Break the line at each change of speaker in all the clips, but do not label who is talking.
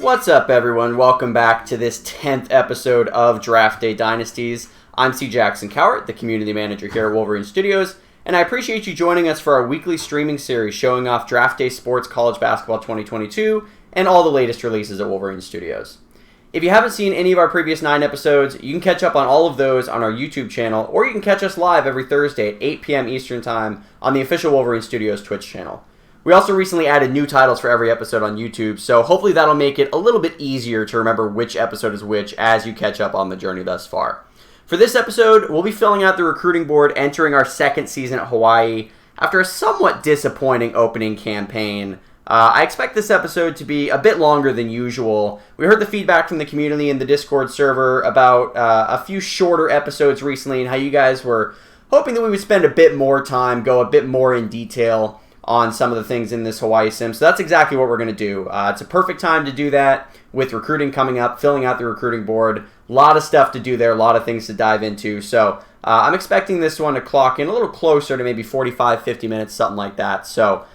What's up, everyone? Welcome back to this 10th episode of Draft Day Dynasties. I'm C. Jackson Cowart, the community manager here at Wolverine Studios, and I appreciate you joining us for our weekly streaming series showing off Draft Day Sports College Basketball 2022 and all the latest releases at Wolverine Studios. If you haven't seen any of our previous 9 episodes, you can catch up on all of those on our YouTube channel, or you can catch us live every Thursday at 8 p.m. Eastern Time on the official Wolverine Studios Twitch channel. We also recently added new titles for every episode on YouTube, so hopefully that'll make it a little bit easier to remember which episode is which as you catch up on the journey thus far. For this episode, we'll be filling out the recruiting board entering our second season at Hawaii after a somewhat disappointing opening campaign. I expect this episode to be a bit longer than usual. We heard the feedback from the community in the Discord server about a few shorter episodes recently and how you guys were hoping that we would spend a bit more time, go a bit more in detail on some of the things in this Hawaii sim. So that's exactly what we're going to do. It's a perfect time to do that with recruiting coming up, filling out the recruiting board. A lot of stuff to do there, a lot of things to dive into. So I'm expecting this one to clock in a little closer to maybe 45, 50 minutes, something like that. So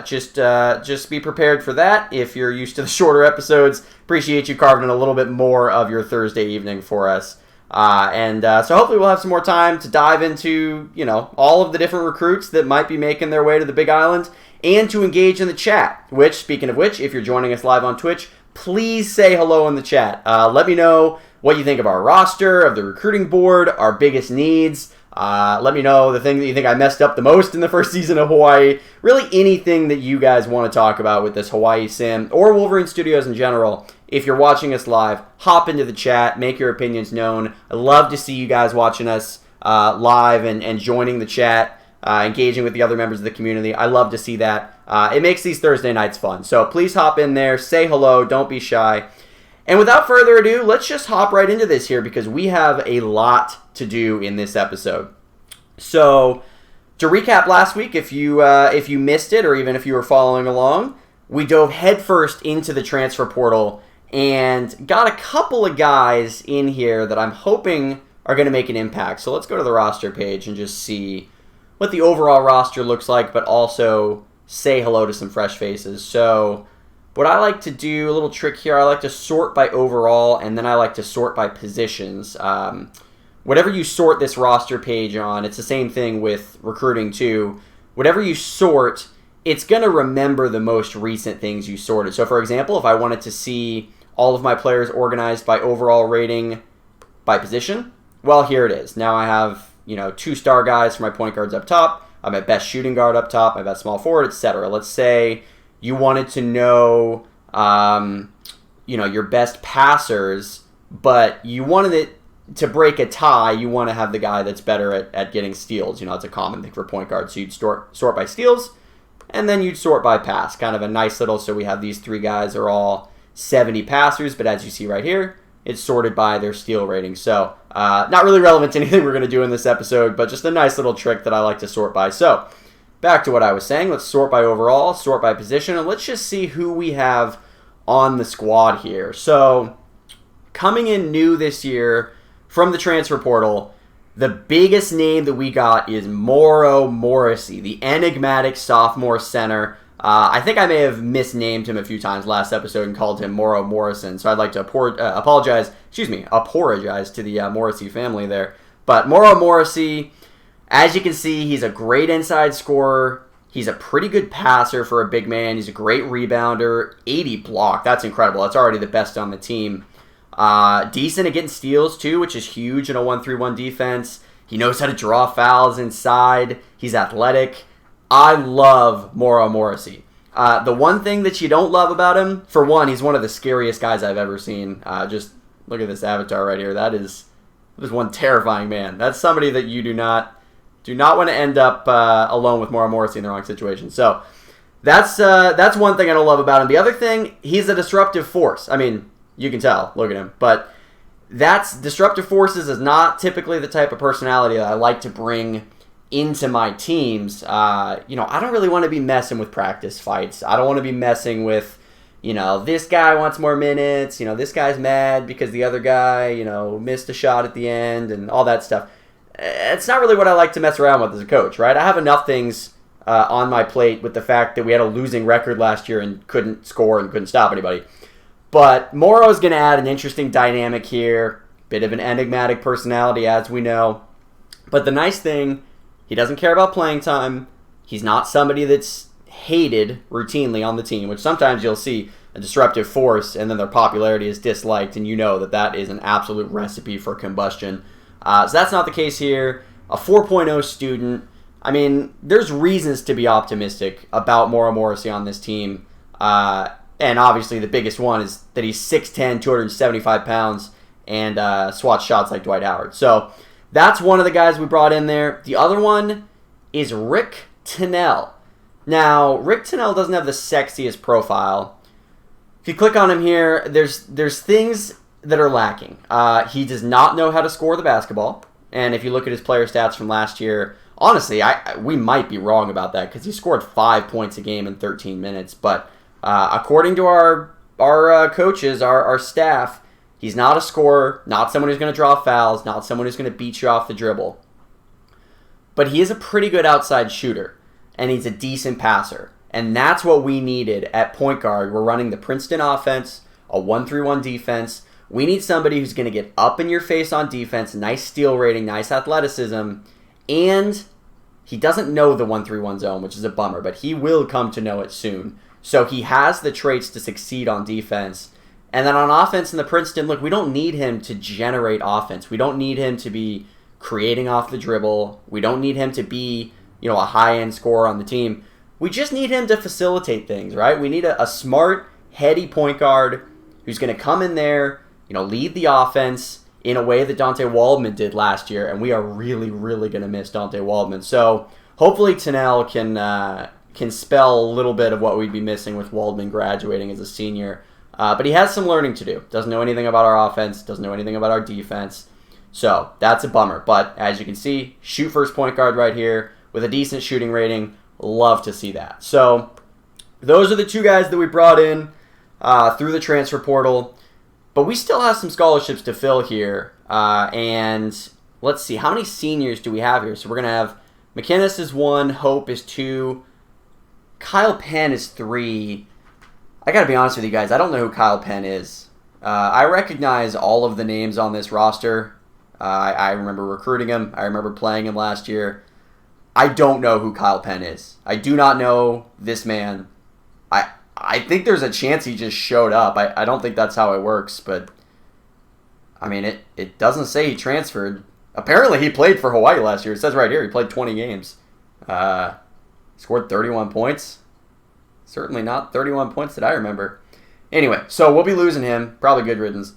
just be prepared for that. If you're used to the shorter episodes, appreciate you carving in a little bit more of your Thursday evening for us. So hopefully we'll have some more time to dive into, all of the different recruits that might be making their way to the Big Island and to engage in the chat, which, speaking of which, if you're joining us live on Twitch, please say hello in the chat. Let me know what you think of our roster, of the recruiting board, our biggest needs. Let me know the thing that you think I messed up the most in the first season of Hawaii. Really anything that you guys want to talk about with this Hawaii sim or Wolverine Studios in general. If you're watching us live, hop into the chat, make your opinions known. I love to see you guys watching us live and joining the chat, engaging with the other members of the community. I love to see that. It makes these Thursday nights fun. So please hop in there, say hello, don't be shy. And without further ado, let's just hop right into this here because we have a lot to do in this episode. So to recap last week, if you missed it or even if you were following along, we dove headfirst into the transfer portal and got a couple of guys in here that I'm hoping are going to make an impact. So let's go to the roster page and just see what the overall roster looks like, but also say hello to some fresh faces. So what I like to do, a little trick here, I like to sort by overall, and then I like to sort by positions. Whatever you sort this roster page on, it's the same thing with recruiting too. Whatever you sort, it's going to remember the most recent things you sorted. So for example, if I wanted to see all of my players organized by overall rating by position, well, here it is. Now I have, 2-star guys for my point guards up top, I have my best shooting guard up top, my best small forward, etc. Let's say you wanted to know, your best passers, but you wanted it to break a tie, you want to have the guy that's better at getting steals. It's a common thing for point guards. So you'd sort by steals, and then you'd sort by pass. Kind of a nice little, so we have these 3 guys are all 70 passers, but as you see right here, it's sorted by their steal rating. So not really relevant to anything we're going to do in this episode, but just a nice little trick that I like to sort by. So back to what I was saying, let's sort by overall, sort by position, and let's just see who we have on the squad here. So coming in new this year from the transfer portal, the biggest name that we got is MORRISEY, the enigmatic sophomore center. I think I may have misnamed him a few times last episode and called him MORROW Morrison, so I'd like to apologize to the Morrissey family there. But MORROW Morrissey, as you can see, he's a great inside scorer. He's a pretty good passer for a big man. He's a great rebounder. 80 block, that's incredible. That's already the best on the team. Decent at getting steals too, which is huge in a 1-3-1 defense. He knows how to draw fouls inside. He's athletic. I love MORROW Morrissey. The one thing that you don't love about him, for one, he's one of the scariest guys I've ever seen. Just look at this avatar right here. That is one terrifying man. That's somebody that you do not want to end up alone with MORROW Morrissey in the wrong situation. So that's one thing I don't love about him. The other thing, he's a disruptive force. I mean, you can tell. Look at him. But disruptive forces is not typically the type of personality that I like to bring into my teams. I don't really want to be messing with practice fights. I don't want to be messing with, this guy wants more minutes. This guy's mad because the other guy, missed a shot at the end and all that stuff. It's not really what I like to mess around with as a coach, right? I have enough things on my plate with the fact that we had a losing record last year and couldn't score and couldn't stop anybody. But Morrow is going to add an interesting dynamic here. Bit of an enigmatic personality, as we know. But the nice thing, he doesn't care about playing time. He's not somebody that's hated routinely on the team, which sometimes you'll see a disruptive force and then their popularity is disliked, and you know that that is an absolute recipe for combustion. So that's not the case here. A 4.0 student. I mean, there's reasons to be optimistic about MORRISEY on this team. And obviously the biggest one is that he's 6'10", 275 pounds, and swats shots like Dwight Howard. So that's one of the guys we brought in there. The other one is Rick TENNELL. Now, Rick TENNELL doesn't have the sexiest profile. If you click on him here, there's things that are lacking. He does not know how to score the basketball. And if you look at his player stats from last year, honestly, we might be wrong about that because he scored 5 points a game in 13 minutes. But according to our coaches, our staff, he's not a scorer, not someone who's going to draw fouls, not someone who's going to beat you off the dribble. But he is a pretty good outside shooter, and he's a decent passer. And that's what we needed at point guard. We're running the Princeton offense, a 1-3-1 defense. We need somebody who's going to get up in your face on defense, nice steal rating, nice athleticism, and he doesn't know the 1-3-1 zone, which is a bummer, but he will come to know it soon. So he has the traits to succeed on defense. And then on offense in the Princeton, look, we don't need him to generate offense. We don't need him to be creating off the dribble. We don't need him to be, a high-end scorer on the team. We just need him to facilitate things, right? We need a smart, heady point guard who's going to come in there, lead the offense in a way that Dante Waldman did last year, and we are really, really going to miss Dante Waldman. So hopefully TENNELL can spell a little bit of what we'd be missing with Waldman graduating as a senior. But he has some learning to do. Doesn't know anything about our offense, doesn't know anything about our defense. So that's a bummer. But as you can see, shoot first point guard right here with a decent shooting rating. Love to see that. So those are the two guys that we brought in through the transfer portal. But we still have some scholarships to fill here. And let's see, how many seniors do we have here? So we're going to have McInnes is 1, Hope is 2, Kyle Penn is 3. I got to be honest with you guys, I don't know who Kyle Penn is. I recognize all of the names on this roster. I remember recruiting him. I remember playing him last year. I don't know who Kyle Penn is. I do not know this man. I think there's a chance he just showed up. I don't think that's how it works, but I mean, it doesn't say he transferred. Apparently he played for Hawaii last year. It says right here he played 20 games. Scored 31 points. Certainly not 31 points that I remember. Anyway, so we'll be losing him. Probably good riddance.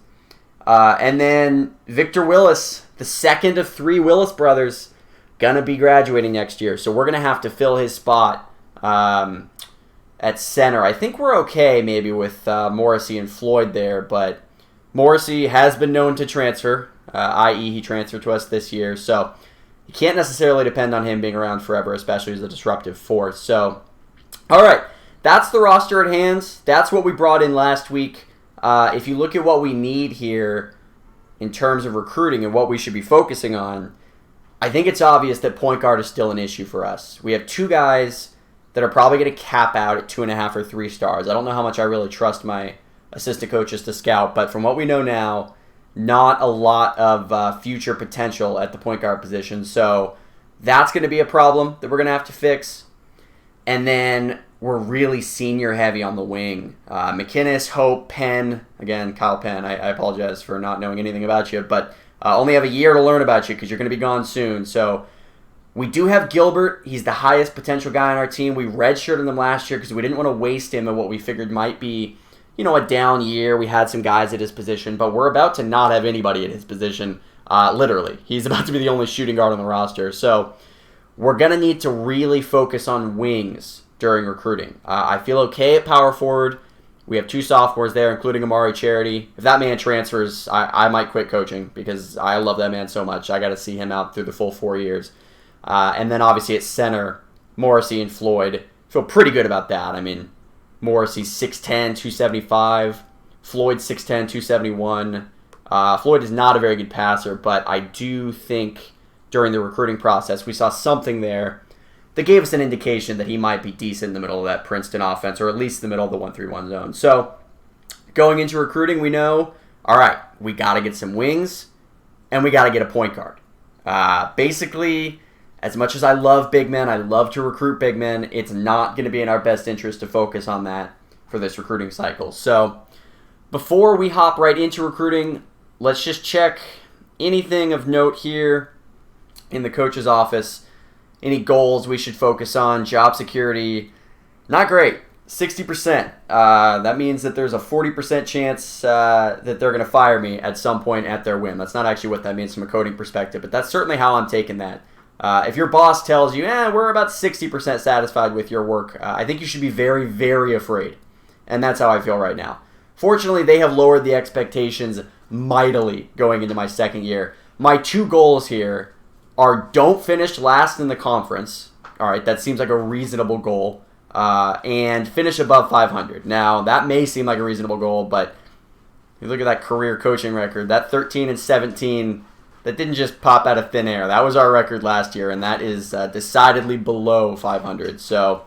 And then Victor Willis, the second of 3 Willis brothers, gonna be graduating next year. So we're gonna have to fill his spot at center. I think we're okay maybe with Morrissey and Floyd there, but Morrissey has been known to transfer, i.e. he transferred to us this year. So you can't necessarily depend on him being around forever, especially as a disruptive force. So, all right. That's the roster at hand. That's what we brought in last week. If you look at what we need here in terms of recruiting and what we should be focusing on, I think it's obvious that point guard is still an issue for us. We have 2 guys that are probably going to cap out at 2.5 or 3 stars. I don't know how much I really trust my assistant coaches to scout, but from what we know now, not a lot of future potential at the point guard position. So that's going to be a problem that we're going to have to fix. And then we're really senior heavy on the wing. McInnes, Hope, Penn. Again, Kyle Penn. I apologize for not knowing anything about you, but only have a year to learn about you because you're going to be gone soon. So we do have Gilbert. He's the highest potential guy on our team. We redshirted him last year because we didn't want to waste him in what we figured might be, a down year. We had some guys at his position, but we're about to not have anybody at his position. Literally. He's about to be the only shooting guard on the roster. So we're going to need to really focus on wings during recruiting. I feel okay at power forward. We have 2 sophomores there, including Amari Charity. If that man transfers, I might quit coaching because I love that man so much. I got to see him out through the full 4 years. And then obviously at center, Morrissey and Floyd. Feel pretty good about that. I mean, Morrissey's 6'10", 275. Floyd 6'10", 271. Floyd is not a very good passer, but I do think during the recruiting process we saw something there that gave us an indication that he might be decent in the middle of that Princeton offense, or at least the middle of the 1-3-1 zone. So Going into recruiting, we know, all right, we got to get some wings, and we got to get a point guard. Basically, as much as I love big men, I love to recruit big men, it's not going to be in our best interest to focus on that for this recruiting cycle. So before we hop right into recruiting, let's just check anything of note here in the coach's office. Any goals we should focus on? Job security, not great. 60%. That means that there's a 40% chance that they're going to fire me at some point at their whim. That's not actually what that means from a coding perspective, but that's certainly how I'm taking that. If your boss tells you, we're about 60% satisfied with your work, I think you should be very, very afraid. And that's how I feel right now. Fortunately, they have lowered the expectations mightily going into my second year. My two goals here are don't finish last in the conference. All right, that seems like a reasonable goal. And finish above 500. Now, that may seem like a reasonable goal, but you look at that career coaching record, that 13-17, that didn't just pop out of thin air. That was our record last year, and that is decidedly below 500. So,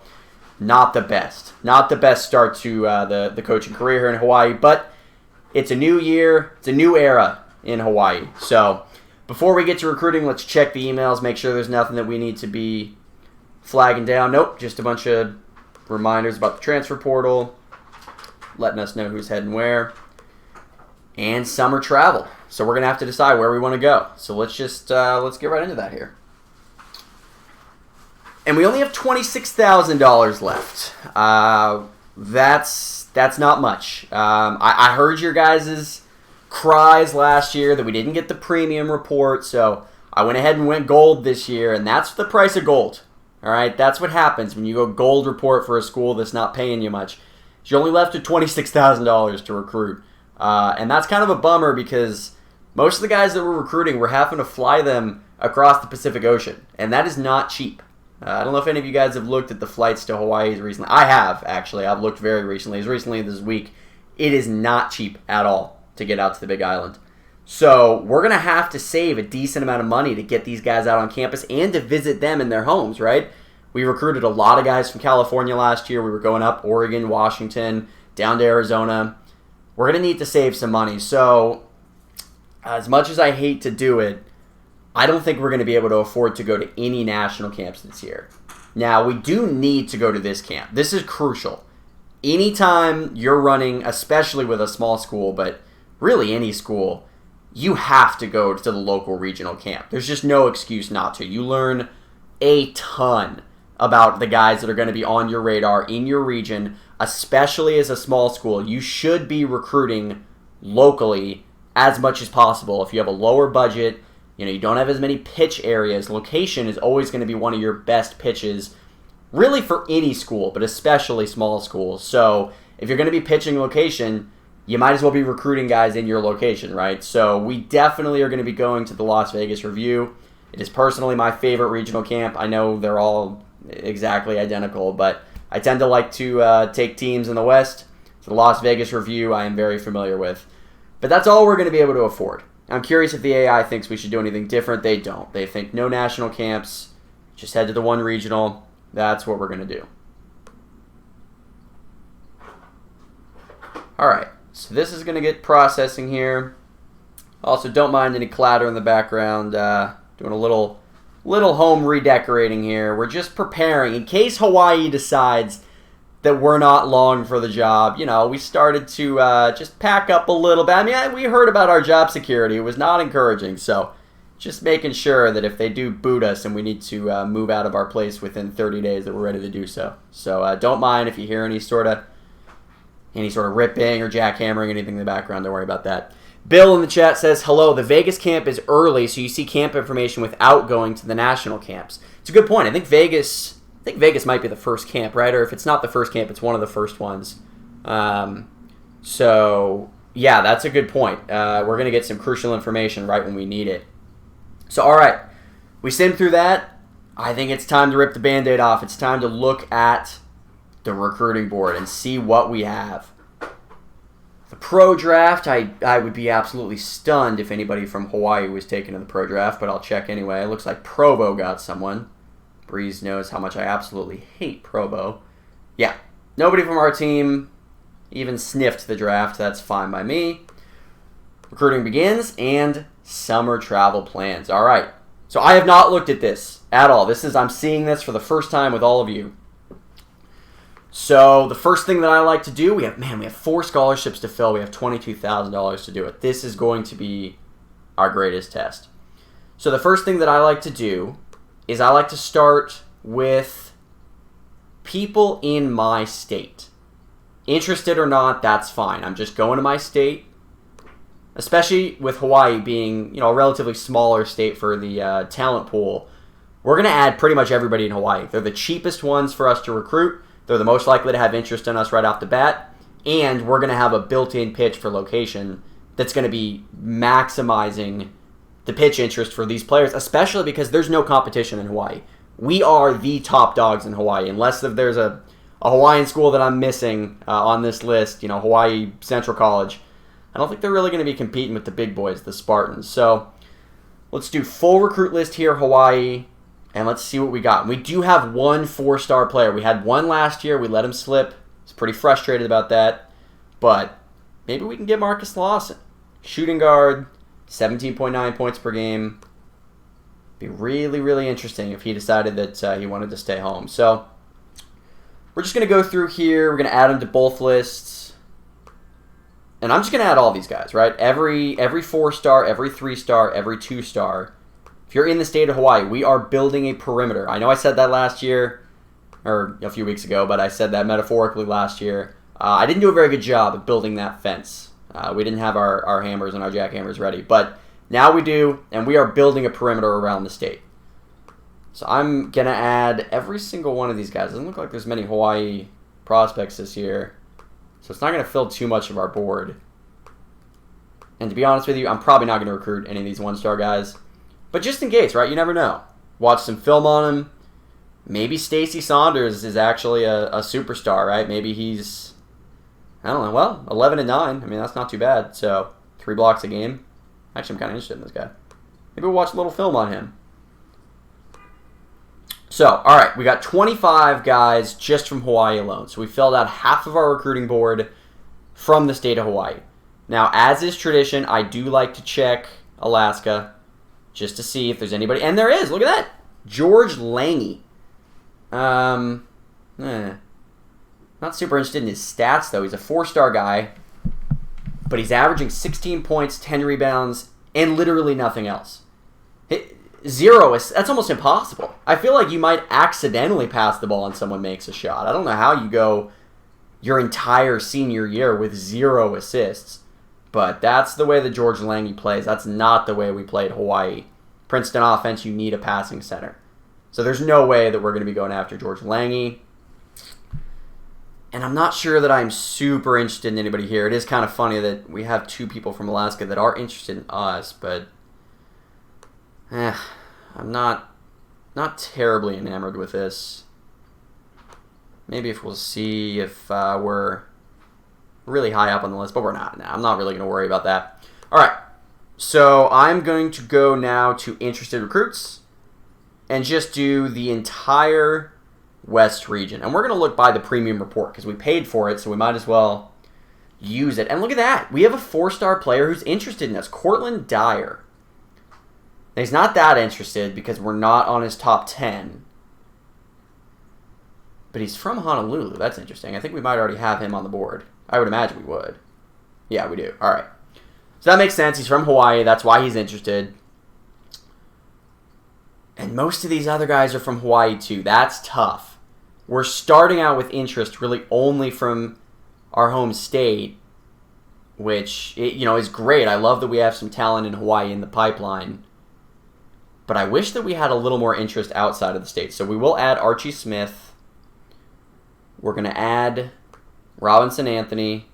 not the best. Not the best start to the coaching career here in Hawaii, but it's a new year. It's a new era in Hawaii. So, before we get to recruiting, let's check the emails, make sure there's nothing that we need to be flagging down. Nope, just a bunch of reminders about the transfer portal, letting us know who's heading where, and summer travel. So we're going to have to decide where we want to go. So let's just, let's get right into that here. And we only have $26,000 left. That's not much. I heard your guys' cries last year that we didn't get the premium report, so I went ahead and went gold this year, and that's the price of gold. All right, that's what happens when you go gold report for a school that's not paying you much. You're only left with $26,000 to recruit. And that's kind of a bummer because most of the guys that we're recruiting, we're having to fly them across the Pacific Ocean, and that is not cheap. I don't know if any of you guys have looked at the flights to Hawaii recently. I have, actually. I've looked very recently. As recently as this week. It is not cheap at all to get out to the Big Island. So we're going to have to save a decent amount of money to get these guys out on campus and to visit them in their homes, right? We recruited a lot of guys from California last year. We were going up Oregon, Washington, down to Arizona. We're going to need to save some money. So as much as I hate to do it, I don't think we're going to be able to afford to go to any national camps this year. Now, we do need to go to this camp. This is crucial. Anytime you're running, especially with a small school, but really any school, you have to go to the local regional camp. There's just no excuse not to. You learn a ton about the guys that are going to be on your radar in your region, especially as a small school. You should be recruiting locally as much as possible. If you have a lower budget, you don't have as many pitch areas, location is always going to be one of your best pitches, really for any school, but especially small schools. So if you're going to be pitching location, you might as well be recruiting guys in your location, right? So we definitely are going to be going to the Las Vegas Review. It is personally my favorite regional camp. I know they're all exactly identical, but I tend to like to take teams in the West. So the Las Vegas Review I am very familiar with. But that's all we're going to be able to afford. I'm curious if the AI thinks we should do anything different. They don't. They think no national camps, just head to the one regional. That's what we're going to do. All right. So this is going to get processing here. Also, don't mind any clatter in the background. Doing a little home redecorating here. We're just preparing in case Hawaii decides that we're not long for the job. We started to just pack up a little bit. I mean, we heard about our job security. It was not encouraging. So just making sure that if they do boot us and we need to move out of our place within 30 days that we're ready to do so. So don't mind if you hear any sort of ripping or jackhammering, anything in the background. Don't worry about that. Bill in the chat says, hello, the Vegas camp is early, so you see camp information without going to the national camps. It's a good point. I think Vegas might be the first camp, right? Or if it's not the first camp, it's one of the first ones. So, yeah, that's a good point. We're going to get some crucial information right when we need it. So, all right, we simmed through that. I think it's time to rip the Band-Aid off. It's time to look at the recruiting board and see what we have. The pro draft, I would be absolutely stunned if anybody from Hawaii was taken in the pro draft, but I'll check anyway. It looks like Provo got someone. Breeze knows how much I absolutely hate Provo. Yeah, nobody from our team. even sniffed the draft, that's fine by me. Recruiting begins, and summer travel plans. All right. So I have not looked at this at all. I'm seeing this for the first time with all of you. So the first thing that I like to do, we have 4 scholarships to fill. We have $22,000 to do it. This is going to be our greatest test. So the first thing that I like to do is I like to start with people in my state. Interested or not, that's fine. I'm just going to my state, especially with Hawaii being, a relatively smaller state for the talent pool. We're going to add pretty much everybody in Hawaii. They're the cheapest ones for us to recruit. They're the most likely to have interest in us right off the bat. And we're going to have a built-in pitch for location that's going to be maximizing the pitch interest for these players, especially because there's no competition in Hawaii. We are the top dogs in Hawaii, unless there's a Hawaiian school that I'm missing on this list, Hawaii Central College. I don't think they're really going to be competing with the big boys, the Spartans. So let's do full recruit list here, Hawaii, and let's see what we got. We do have 1 4-star player. We had 1 last year. We let him slip. I was pretty frustrated about that. But maybe we can get Marcus Lawson. Shooting guard, 17.9 points per game. Be really, really interesting if he decided that he wanted to stay home. So we're just going to go through here. We're going to add them to both lists. And I'm just going to add all these guys, right? Every 4-star, every 3-star, every 2-star. If you're in the state of Hawaii, we are building a perimeter. I know I said that last year, or a few weeks ago, but I said that metaphorically last year. I didn't do a very good job of building that fence. We didn't have our hammers and our jackhammers ready. But now we do, and we are building a perimeter around the state. So I'm going to add every single one of these guys. It doesn't look like there's many Hawaii prospects this year. So it's not going to fill too much of our board. And to be honest with you, I'm probably not going to recruit any of these 1-star guys. But just in case, right? You never know. Watch some film on him. Maybe Stacey Saunders is actually a superstar, right? Maybe he's, I don't know, well, 11-9. I mean, that's not too bad. So 3 blocks a game. Actually, I'm kind of interested in this guy. Maybe we'll watch a little film on him. So, all right, we got 25 guys just from Hawaii alone. So we filled out half of our recruiting board from the state of Hawaii. Now, as is tradition, I do like to check Alaska just to see if there's anybody. And there is. Look at that. George Lange. Not super interested in his stats, though. He's a 4-star guy. But he's averaging 16 points, 10 rebounds, and literally nothing else. 0, that's almost impossible. I feel like you might accidentally pass the ball and someone makes a shot. I don't know how you go your entire senior year with 0 assists. But that's the way that George Lange plays. That's not the way we played Hawaii. Princeton offense, you need a passing center. So there's no way that we're going to be going after George Lange. And I'm not sure that I'm super interested in anybody here. It is kind of funny that we have 2 people from Alaska that are interested in us, but I'm not terribly enamored with this. Maybe if we'll see if we're really high up on the list, but we're not. I'm not really going to worry about that. All right, so I'm going to go now to interested recruits and just do the entire West region. And we're going to look by the premium report because we paid for it, so we might as well use it. And look at that. We have a 4-star player who's interested in us, Courtland DYER. Now, he's not that interested because we're not on his top 10. But he's from Honolulu. That's interesting. I think we might already have him on the board. I would imagine we would. Yeah, we do. All right. So that makes sense. He's from Hawaii. That's why he's interested. And most of these other guys are from Hawaii, too. That's tough. We're starting out with interest really only from our home state, which is great. I love that we have some talent in Hawaii in the pipeline. But I wish that we had a little more interest outside of the state. So we will add Archie Smith. We're going to add Robinson Anthony.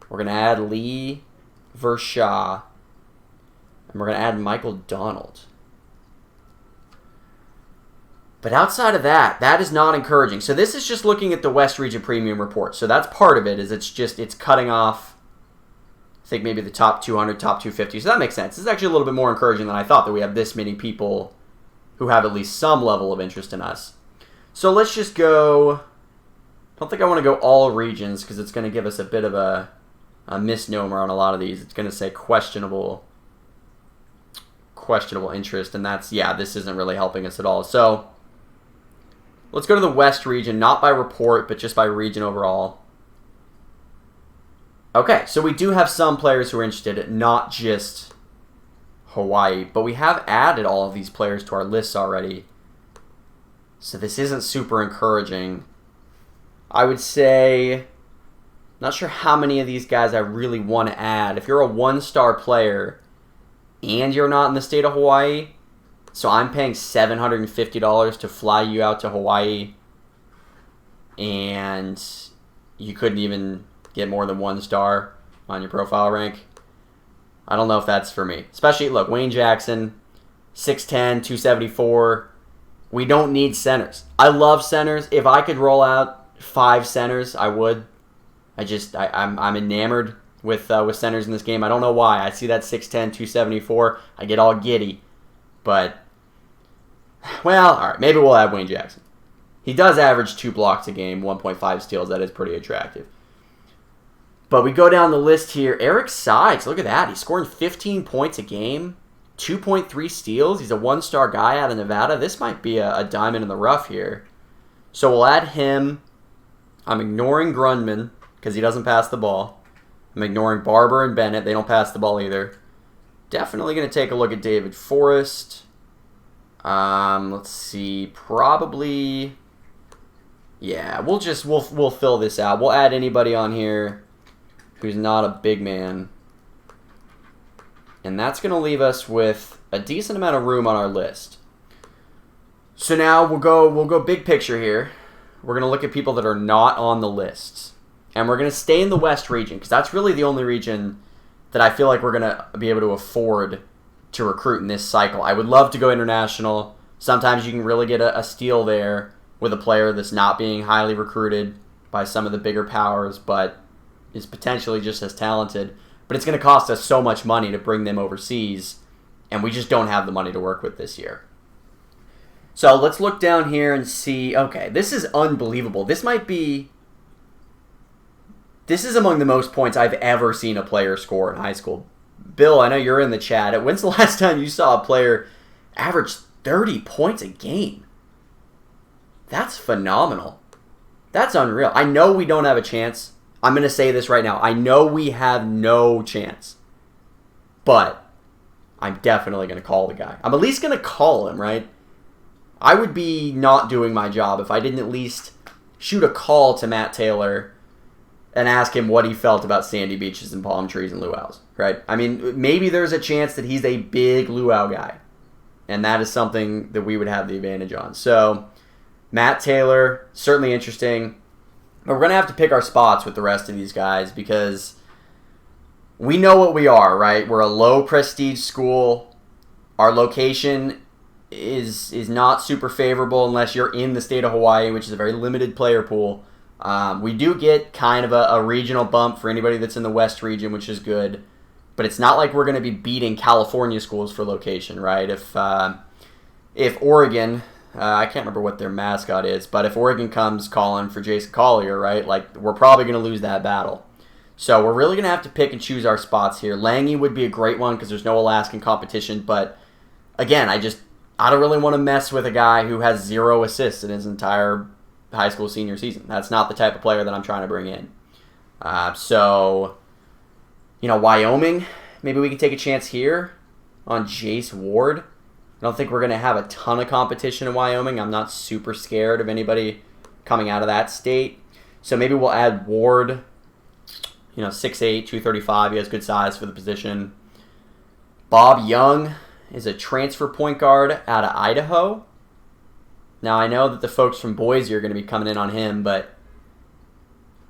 We're going to add Lee Vershaw. And we're going to add Michael Donald. But outside of that, that is not encouraging. So this is just looking at the West Region Premium Report. So that's part of it, is it's cutting off, I think, maybe the top 200, top 250. So that makes sense. This is actually a little bit more encouraging than I thought, that we have this many people who have at least some level of interest in us. So let's just go don't think I want to go all regions because it's going to give us a bit of a misnomer on a lot of these. It's going to say questionable interest, and that's, yeah, this isn't really helping us at all. So let's go to the West region, not by report, but just by region overall. Okay, so we do have some players who are interested, not just Hawaii, but we have added all of these players to our lists already. So this isn't super encouraging. I would say, not sure how many of these guys I really want to add. If you're a one-star player and you're not in the state of Hawaii, so I'm paying $750 to fly you out to Hawaii, and you couldn't even get more than 1 star on your profile rank. I don't know if that's for me. Especially, look, Wayne Jackson, 6'10", 274. We don't need centers. I love centers. If I could roll out 5 centers, I would. I'm enamored with centers in this game. I don't know why. I see that 6'10", 274. I get all giddy. But, well, all right. Maybe we'll add Wayne Jackson. He does average 2 blocks a game, 1.5 steals. That is pretty attractive. But we go down the list here. Eric Sykes, look at that. He's scoring 15 points a game, 2.3 steals. He's a 1-star guy out of Nevada. This might be a diamond in the rough here. So we'll add him. I'm ignoring Grundman because he doesn't pass the ball. I'm ignoring Barber and Bennett. They don't pass the ball either. Definitely going to take a look at David Forrest. Let's see. Probably, yeah, we'll fill this out. We'll add anybody on here who's not a big man. And that's going to leave us with a decent amount of room on our list. So now we'll go big picture here. We're going to look at people that are not on the lists. And we're going to stay in the West region because that's really the only region that I feel like we're going to be able to afford to recruit in this cycle. I would love to go international. Sometimes you can really get a steal there with a player that's not being highly recruited by some of the bigger powers, but is potentially just as talented. But it's going to cost us so much money to bring them overseas, and we just don't have the money to work with this year. So let's look down here and see. Okay, this is unbelievable. This is among the most points I've ever seen a player score in high school. Bill, I know you're in the chat. When's the last time you saw a player average 30 points a game? That's phenomenal. That's unreal. I know we don't have a chance. I'm going to say this right now. I know we have no chance. But I'm definitely going to call the guy. I'm at least going to call him, right? I would be not doing my job if I didn't at least shoot a call to Matt Taylor and ask him what he felt about sandy beaches and palm trees and luau's, right? I mean, maybe there's a chance that he's a big luau guy, and that is something that we would have the advantage on. So, Matt Taylor, certainly interesting. But we're going to have to pick our spots with the rest of these guys because we know what we are, right? We're a low-prestige school. Our location is not super favorable unless you're in the state of Hawaii, which is a very limited player pool. We do get kind of a regional bump for anybody that's in the West region, which is good. But it's not like we're going to be beating California schools for location, right? If Oregon, I can't remember what their mascot is, but if Oregon comes calling for Jason Collier, right, like we're probably going to lose that battle. So we're really going to have to pick and choose our spots here. Langy would be a great one because there's no Alaskan competition. But again, I don't really want to mess with a guy who has 0 assists in his entire high school senior season. That's not the type of player that I'm trying to bring in. So, Wyoming, maybe we could take a chance here on Jace Ward. I don't think we're going to have a ton of competition in Wyoming. I'm not super scared of anybody coming out of that state. So maybe we'll add Ward, 6'8", 235. He has good size for the position. Bob Young is a transfer point guard out of Idaho. Now, I know that the folks from Boise are going to be coming in on him, but,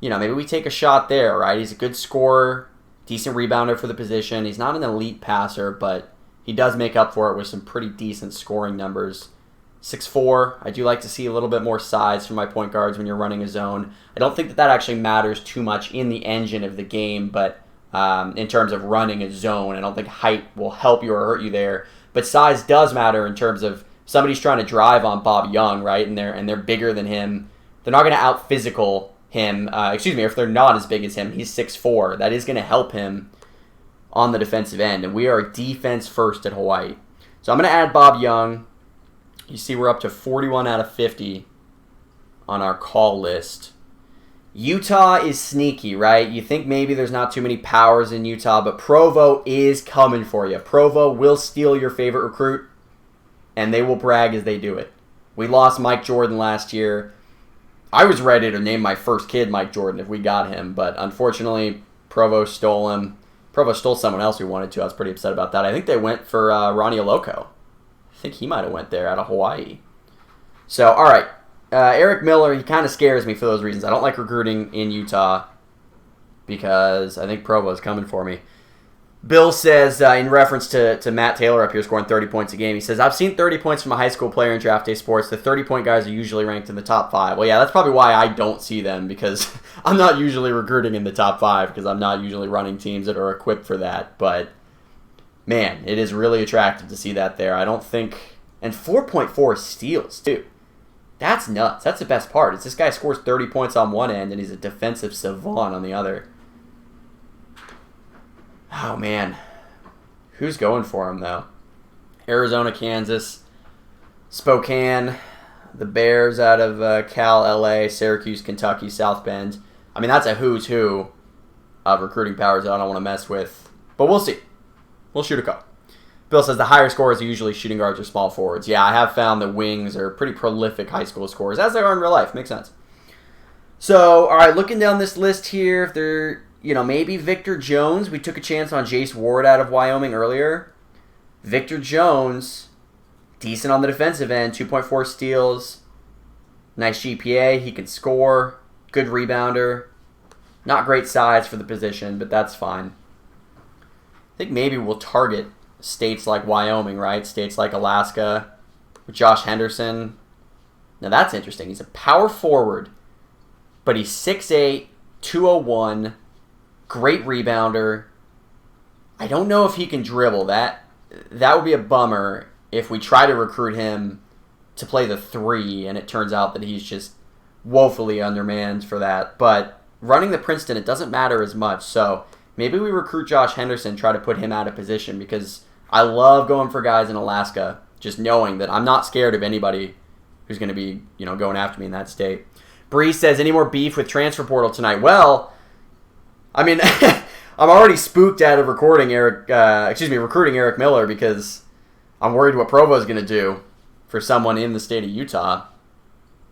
maybe we take a shot there, right? He's a good scorer, decent rebounder for the position. He's not an elite passer, but he does make up for it with some pretty decent scoring numbers. 6'4". I do like to see a little bit more size from my point guards when you're running a zone. I don't think that actually matters too much in the engine of the game, but in terms of running a zone, I don't think height will help you or hurt you there. But size does matter in terms of somebody's trying to drive on Bob Young, right? And they're bigger than him. They're not going to out-physical him. If they're not as big as him, he's 6'4". That is going to help him on the defensive end. And we are defense first at Hawaii. So I'm going to add Bob Young. You see we're up to 41 out of 50 on our call list. Utah is sneaky, right? You think maybe there's not too many powers in Utah, but Provo is coming for you. Provo will steal your favorite recruit, and they will brag as they do it. We lost Mike Jordan last year. I was ready to name my first kid Mike Jordan if we got him, but unfortunately, Provo stole him. Provo stole someone else we wanted to. I was pretty upset about that. I think they went for Ronnie Oloco. I think he might have went there out of Hawaii. So, all right. Eric Miller, he kind of scares me for those reasons. I don't like recruiting in Utah because I think Provo is coming for me. Bill says, in reference to Matt Taylor up here scoring 30 points a game, he says, I've seen 30 points from a high school player in draft day sports. The 30-point guys are usually ranked in the top 5. Well, yeah, that's probably why I don't see them, because I'm not usually recruiting in the top 5 because I'm not usually running teams that are equipped for that. But, man, it is really attractive to see that there. I don't think... And 4.4 steals, too. That's nuts. That's the best part. Is this guy scores 30 points on one end and he's a defensive savant on the other. Oh, man. Who's going for him, though? Arizona, Kansas, Spokane, the Bears out of Cal, LA, Syracuse, Kentucky, South Bend. I mean, that's a who's who of recruiting powers that I don't want to mess with. But we'll see. We'll shoot a couple. Bill says the higher scorers are usually shooting guards or small forwards. Yeah, I have found that wings are pretty prolific high school scorers, as they are in real life. Makes sense. So, all right, looking down this list here, if they're, maybe Victor Jones. We took a chance on Jace Ward out of Wyoming earlier. Victor Jones, decent on the defensive end, 2.4 steals, nice GPA. He can score, good rebounder. Not great size for the position, but that's fine. I think maybe we'll target states like Wyoming, right? States like Alaska with Josh Henderson. Now that's interesting. He's a power forward, but he's 6'8", 201, great rebounder. I don't know if he can dribble. That would be a bummer if we try to recruit him to play the 3 and it turns out that he's just woefully undermanned for that. But running the Princeton, it doesn't matter as much. So maybe we recruit Josh Henderson, try to put him out of position, because I love going for guys in Alaska, just knowing that I'm not scared of anybody who's going to be, going after me in that state. Bree says, any more beef with transfer portal tonight? Well, I mean, I'm already spooked out of recruiting Eric Miller, because I'm worried what Provo's going to do for someone in the state of Utah.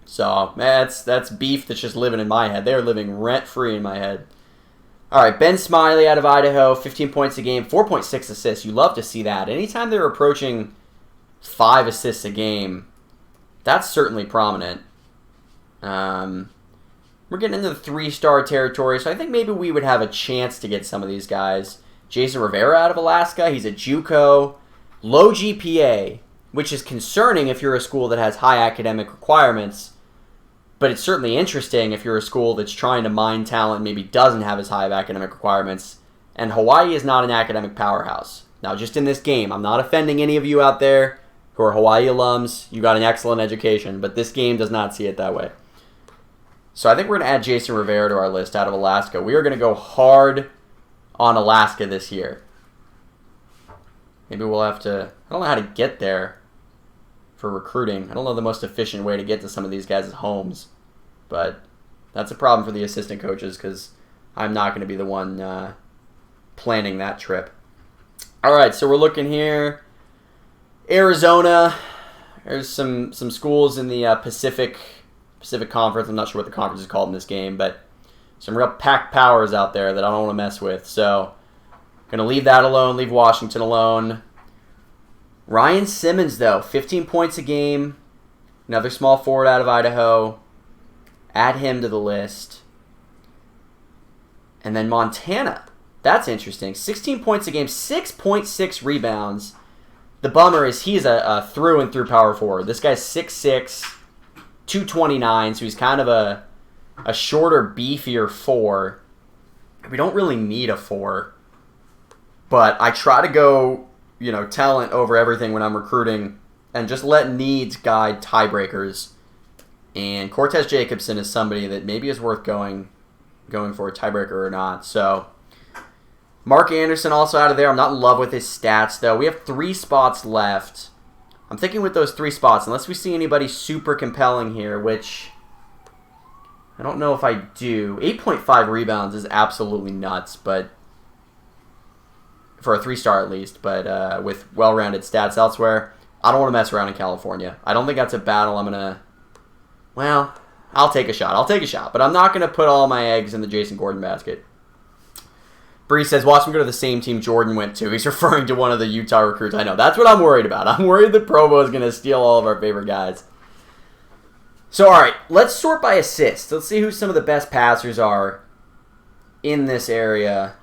So, that's beef that's just living in my head. They're living rent-free in my head. All right, Ben Smiley out of Idaho, 15 points a game, 4.6 assists. You love to see that. Anytime they're approaching 5 assists a game, that's certainly prominent. We're getting into the 3-star territory, so I think maybe we would have a chance to get some of these guys. Jason Rivera out of Alaska, he's a JUCO, low GPA, which is concerning if you're a school that has high academic requirements. But it's certainly interesting if you're a school that's trying to mine talent and maybe doesn't have as high of academic requirements. And Hawaii is not an academic powerhouse. Now, just in this game, I'm not offending any of you out there who are Hawaii alums. You got an excellent education, but this game does not see it that way. So I think we're going to add Jason Rivera to our list out of Alaska. We are going to go hard on Alaska this year. Maybe we'll have to... I don't know how to get there for recruiting. I don't know the most efficient way to get to some of these guys' homes. But that's a problem for the assistant coaches, because I'm not going to be the one planning that trip. All right, so we're looking here. Arizona. There's some schools in the Pacific Conference. I'm not sure what the conference is called in this game, but some real packed powers out there that I don't want to mess with. So going to leave that alone, leave Washington alone. Ryan Simmons, though, 15 points a game. Another small forward out of Idaho. Add him to the list. And then Montana. That's interesting. 16 points a game, 6.6 rebounds. The bummer is he's a through-and-through power forward. This guy's 6'6", 229, so he's kind of a shorter, beefier 4. We don't really need a 4. But I try to go, talent over everything when I'm recruiting and just let needs guide tiebreakers. And Cortez Jacobson is somebody that maybe is worth going for a tiebreaker or not. So Mark Anderson also out of there. I'm not in love with his stats, though. We have 3 spots left. I'm thinking with those 3 spots, unless we see anybody super compelling here, which I don't know if I do. 8.5 rebounds is absolutely nuts, but for a 3-star at least, but with well-rounded stats elsewhere, I don't want to mess around in California. I don't think that's a battle I'm going to... Well, I'll take a shot, but I'm not going to put all my eggs in the Jason Gordon basket. Bree says, watch him go to the same team Jordan went to. He's referring to one of the Utah recruits. I know, that's what I'm worried about. I'm worried that Provo is going to steal all of our favorite guys. So, all right, let's sort by assists. Let's see who some of the best passers are in this area.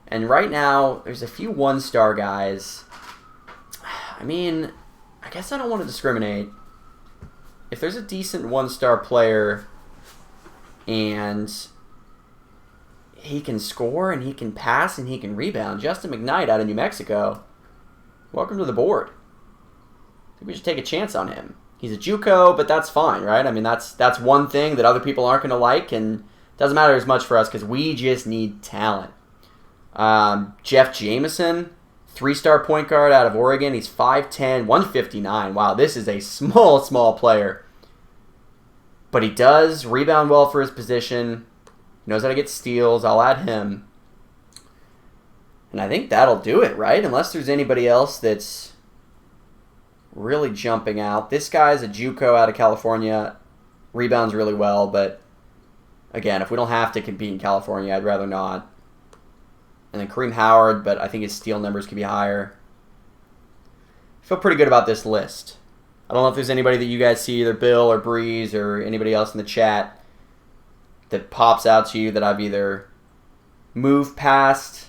And right now, there's a few 1-star guys. I mean, I guess I don't want to discriminate. If there's a decent 1-star player and he can score and he can pass and he can rebound, Justin McKnight out of New Mexico, welcome to the board. I think we should take a chance on him. He's a JUCO, but that's fine, right? I mean, that's one thing that other people aren't going to like, and it doesn't matter as much for us because we just need talent. Jeff Jameson, 3-star point guard out of Oregon. He's 5'10", 159. Wow, this is a small player. But he does rebound well for his position. He knows how to get steals. I'll add him. And I think that'll do it, right? Unless there's anybody else that's really jumping out. This guy's a JUCO out of California. Rebounds really well, but again, if we don't have to compete in California, I'd rather not. And then Kareem Howard, but I think his steal numbers could be higher. I feel pretty good about this list. I don't know if there's anybody that you guys see, either Bill or Breeze or anybody else in the chat, that pops out to you that I've either moved past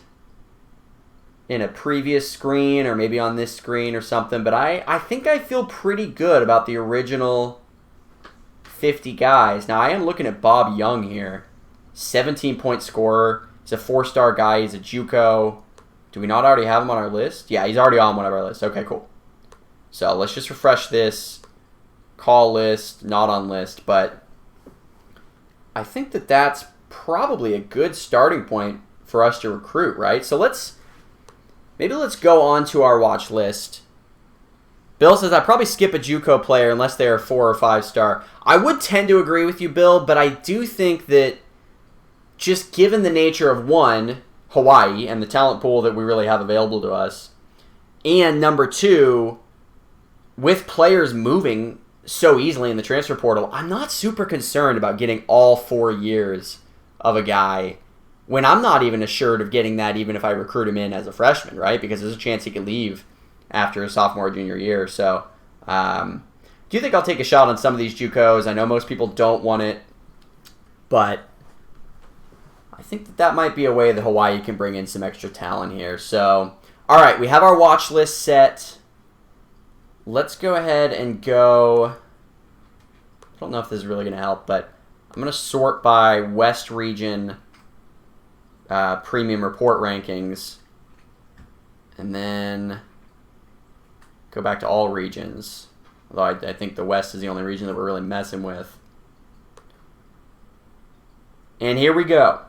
in a previous screen or maybe on this screen or something. But I think I feel pretty good about the original 50 guys. Now, I am looking at Bob Young here. 17-point scorer. He's a 4-star guy. He's a JUCO. Do we not already have him on our list? Yeah, he's already on one of our lists. Okay, cool. So let's just refresh this. Call list, not on list. But I think that that's probably a good starting point for us to recruit, right? So maybe let's go on to our watch list. Bill says, I'd probably skip a JUCO player unless they're 4 or 5-star. I would tend to agree with you, Bill, but I do think that just given the nature of, one, Hawaii and the talent pool that we really have available to us, and number 2, with players moving so easily in the transfer portal, I'm not super concerned about getting all 4 years of a guy when I'm not even assured of getting that even if I recruit him in as a freshman, right? Because there's a chance he could leave after his sophomore or junior year. So do you think I'll take a shot on some of these JUCOs? I know most people don't want it, but I think that might be a way that Hawaii can bring in some extra talent here. So, all right, we have our watch list set. Let's go ahead and go. I don't know if this is really going to help, but I'm going to sort by West Region premium report rankings, and then go back to all regions. Although I think the West is the only region that we're really messing with. And here we go.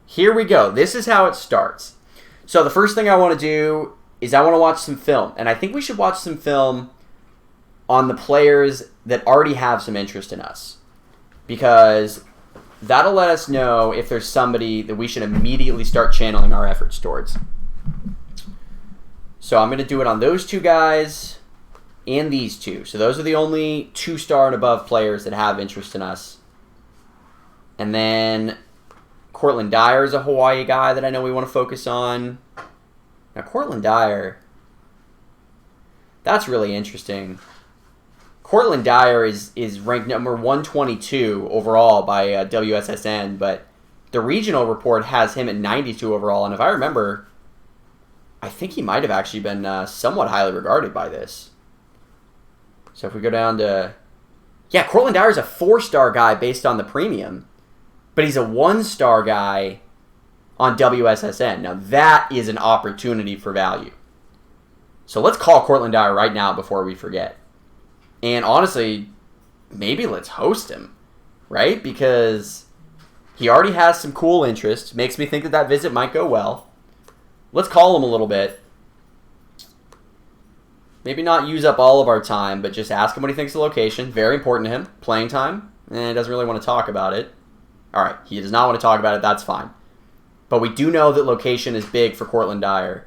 Here we go. This is how it starts. So the first thing I want to do is I want to watch some film. And I think we should watch some film on the players that already have some interest in us. Because that'll let us know if there's somebody that we should immediately start channeling our efforts towards. So I'm going to do it on those 2 guys and these 2. So those are the only 2-star and above players that have interest in us. And then Courtland Dyer is a Hawaii guy that I know we want to focus on. Now, Courtland Dyer, that's really interesting. Courtland Dyer is ranked number 122 overall by WSSN, but the regional report has him at 92 overall. And if I remember, I think he might have actually been somewhat highly regarded by this. So if we go down to... Yeah, Courtland Dyer is a 4-star guy based on the premium, but he's a 1-star guy on WSSN. Now, that is an opportunity for value. So let's call Courtland Dyer right now before we forget. And honestly, maybe let's host him, right? Because he already has some cool interest. Makes me think that that visit might go well. Let's call him a little bit. Maybe not use up all of our time, but just ask him what he thinks of the location. Very important to him. Playing time. He doesn't really want to talk about it. All right, he does not want to talk about it. That's fine. But we do know that location is big for Courtland Dyer.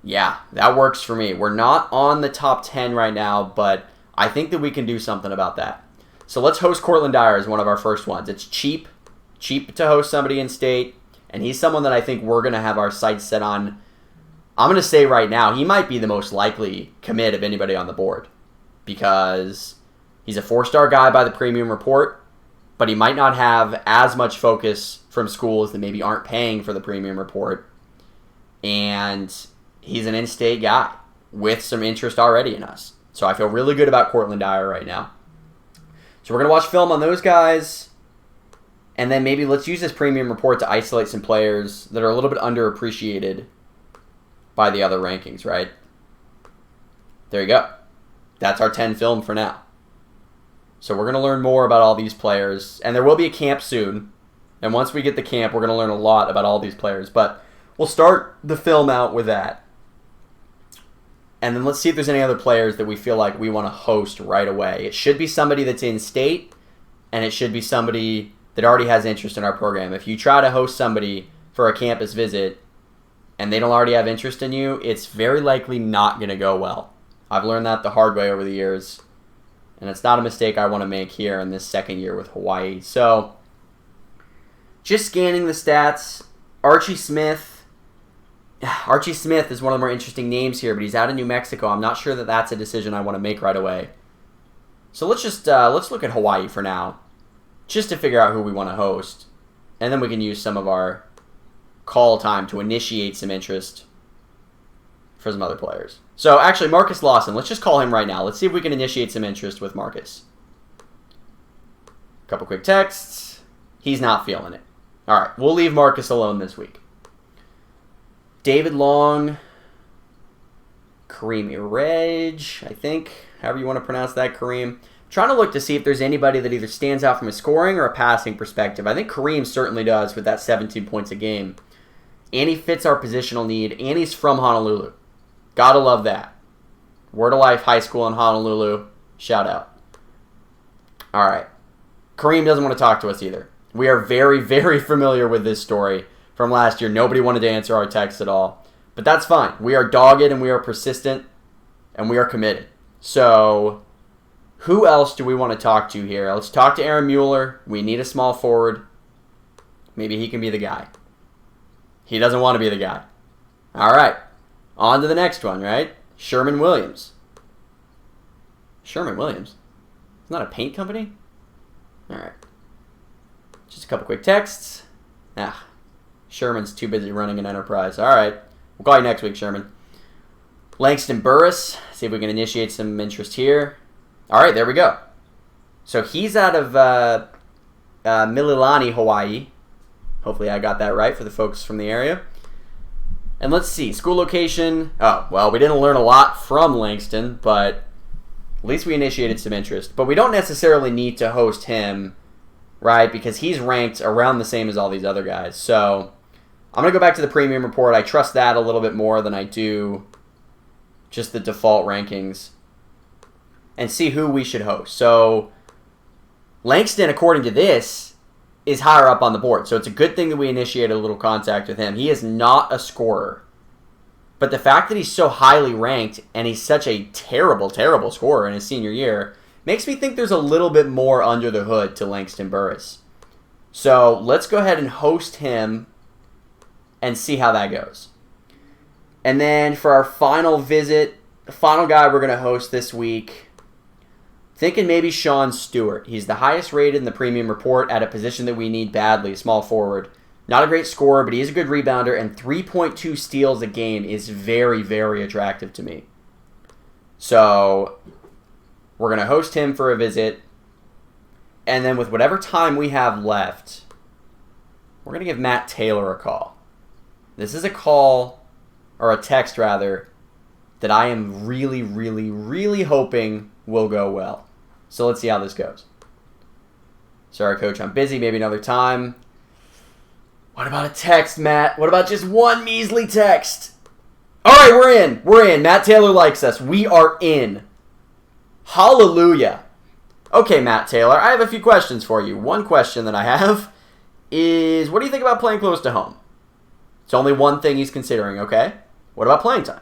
Yeah, that works for me. We're not on the top 10 right now, but I think that we can do something about that. So let's host Courtland Dyer as one of our first ones. It's cheap to host somebody in state, and he's someone that I think we're going to have our sights set on. I'm going to say right now, he might be the most likely commit of anybody on the board because he's a 4-star guy by the premium report, but he might not have as much focus from schools that maybe aren't paying for the premium report. And he's an in-state guy with some interest already in us. So I feel really good about Courtland Dyer right now. So we're going to watch film on those guys. And then maybe let's use this premium report to isolate some players that are a little bit underappreciated by the other rankings, right? There you go. That's our 10 film for now. So we're going to learn more about all these players. And there will be a camp soon. And once we get the camp, we're going to learn a lot about all these players. But we'll start the film out with that. And then let's see if there's any other players that we feel like we want to host right away. It should be somebody that's in state, and it should be somebody that already has interest in our program. If you try to host somebody for a campus visit and they don't already have interest in you, it's very likely not going to go well. I've learned that the hard way over the years, and it's not a mistake I want to make here in this second year with Hawaii. So, just scanning the stats, Archie Smith is one of the more interesting names here, but he's out of New Mexico. I'm not sure that that's a decision I want to make right away. So let's look at Hawaii for now, just to figure out who we want to host, and then we can use some of our call time to initiate some interest for some other players. So actually, Marcus Lawson, let's just call him right now. Let's see if we can initiate some interest with Marcus. Couple quick texts. He's not feeling it. All right, we'll leave Marcus alone this week. David Long, Kareem Irej, I think, however you want to pronounce that, Kareem. Trying to look to see if there's anybody that either stands out from a scoring or a passing perspective. I think Kareem certainly does with that 17 points a game. And he fits our positional need, and he's from Honolulu. Gotta love that. Word of Life High School in Honolulu. Shout out. All right. Kareem doesn't want to talk to us either. We are very, very familiar with this story from last year. Nobody wanted to answer our text at all. But that's fine. We are dogged and we are persistent and we are committed. So, who else do we want to talk to here? Let's talk to Aaron Mueller. We need a small forward. Maybe he can be the guy. He doesn't want to be the guy. All right. On to the next one, right? Sherman Williams. Sherman Williams? Isn't that a paint company? All right. Just a couple quick texts. Sherman's too busy running an enterprise. All right. We'll call you next week, Sherman. Langston Burris. See if we can initiate some interest here. All right, there we go. So he's out of Mililani, Hawaii. Hopefully I got that right for the folks from the area. And let's see. School location. Oh, well, we didn't learn a lot from Langston, but at least we initiated some interest. But we don't necessarily need to host him, right? Because he's ranked around the same as all these other guys. So I'm going to go back to the premium report. I trust that a little bit more than I do just the default rankings and see who we should host. So Langston, according to this, is higher up on the board. So it's a good thing that we initiated a little contact with him. He is not a scorer. But the fact that he's so highly ranked and he's such a terrible, terrible scorer in his senior year makes me think there's a little bit more under the hood to Langston Burris. So let's go ahead and host him and see how that goes. And then for our final visit, the final guy we're going to host this week, thinking maybe Sean Stewart. He's the highest rated in the premium report at a position that we need badly, small forward. Not a great scorer, but he is a good rebounder, and 3.2 steals a game is very, very attractive to me. So we're going to host him for a visit, and then with whatever time we have left, we're going to give Matt Taylor a call. This is a call, or a text rather, that I am really, really, really hoping will go well. So let's see how this goes. Sorry, Coach, I'm busy. Maybe another time. What about a text, Matt? What about just one measly text? All right, we're in. We're in. Matt Taylor likes us. We are in. Hallelujah. Okay, Matt Taylor, I have a few questions for you. One question that I have is, what do you think about playing close to home? It's only one thing he's considering, okay? What about playing time?